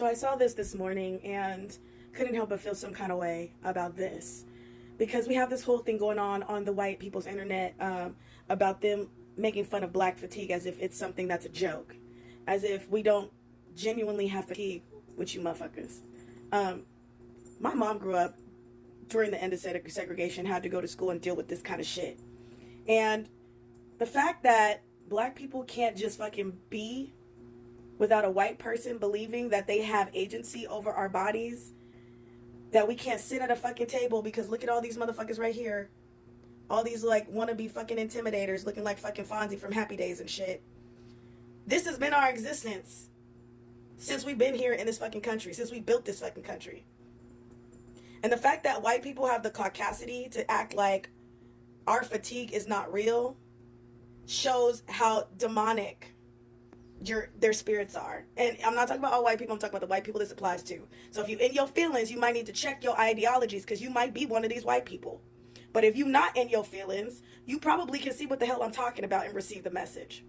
So I saw this morning and couldn't help but feel some kind of way about this because we have this whole thing going on the white people's internet about them making fun of black fatigue as if it's something that's a joke, as if we don't genuinely have fatigue with you motherfuckers. My mom grew up during the end of segregation, had to go to school and deal with this kind of shit. And the fact that black people can't just fucking be without a white person believing that they have agency over our bodies, that we can't sit at a fucking table because look at all these motherfuckers right here. All these like wannabe fucking intimidators looking like fucking Fonzie from Happy Days and shit. This has been our existence since we've been here in this fucking country, since we built this fucking country. And the fact that white people have the Caucasity to act like our fatigue is not real shows how demonic their spirits are. And I'm not talking about all white people, I'm talking about the white people this applies to. So if you in your feelings, you might need to check your ideologies because you might be one of these white people. But if you're not in your feelings, you probably can see what the hell I'm talking about and receive the message.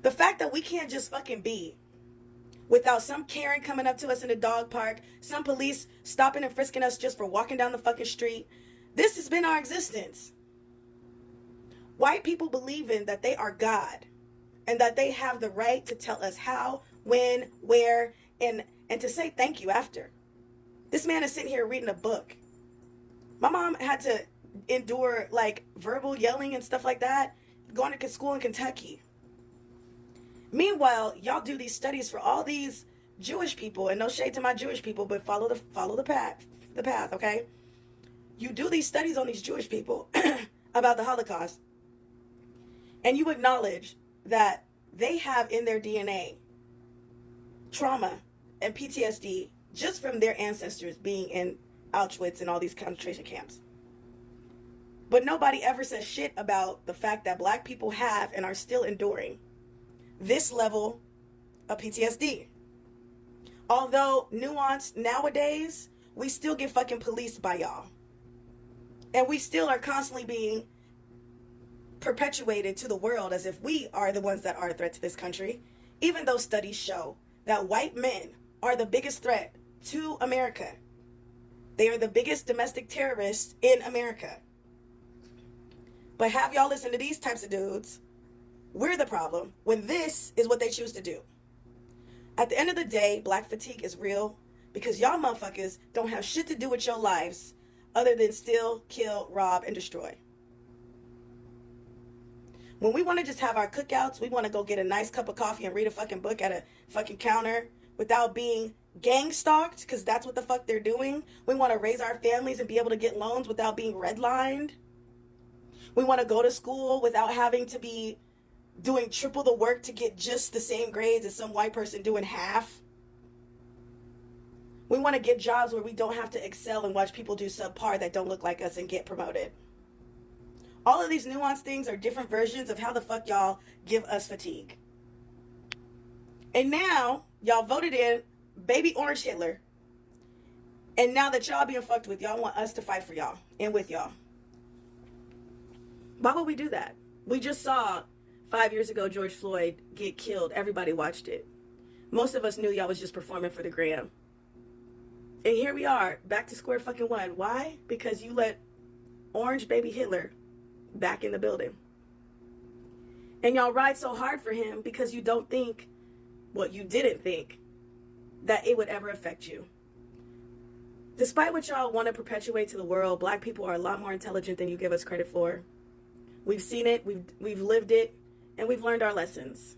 The fact that we can't just fucking be without some Karen coming up to us in the dog park, some police stopping and frisking us just for walking down the fucking street. This has been our existence. White people believing that they are God and that they have the right to tell us how, when, where, and to say thank you after. This man is sitting here reading a book. My mom had to endure like verbal yelling and stuff like that going to school in Kentucky. Meanwhile, y'all do these studies for all these Jewish people, and no shade to my Jewish people, but follow the path, okay? You do these studies on these Jewish people about the Holocaust, and you acknowledge that they have in their DNA trauma and PTSD just from their ancestors being in Auschwitz and all these concentration camps. But nobody ever says shit about the fact that black people have and are still enduring this level of PTSD. Although nuanced nowadays, we still get fucking policed by y'all. And we still are constantly being perpetuated to the world as if we are the ones that are a threat to this country, even though studies show that white men are the biggest threat to America. They are the biggest domestic terrorists in America. But have y'all listen to these types of dudes. We're the problem when this is what they choose to do. At the end of the day, black fatigue is real because y'all motherfuckers don't have shit to do with your lives other than steal, kill, rob, and destroy. When we want to just have our cookouts, we want to go get a nice cup of coffee and read a fucking book at a fucking counter without being gang stalked, because that's what the fuck they're doing. We want to raise our families and be able to get loans without being redlined. We want to go to school without having to be doing triple the work to get just the same grades as some white person doing half. We want to get jobs where we don't have to excel and watch people do subpar that don't look like us and get promoted. All of these nuanced things are different versions of how the fuck y'all give us fatigue. And now, y'all voted in baby orange Hitler. And now that y'all being fucked with, y'all want us to fight for y'all and with y'all. Why would we do that? We just saw 5 years ago George Floyd get killed. Everybody watched it. Most of us knew y'all was just performing for the gram. And here we are, back to square fucking one. Why? Because you let orange baby Hitler back in the building. And y'all ride so hard for him because you don't think, well, you didn't think that it would ever affect you. Despite what y'all want to perpetuate to the world, black people are a lot more intelligent than you give us credit for. We've seen it, we've lived it, and we've learned our lessons.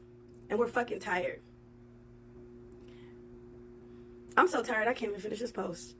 And we're fucking tired. I'm so tired I can't even finish this post.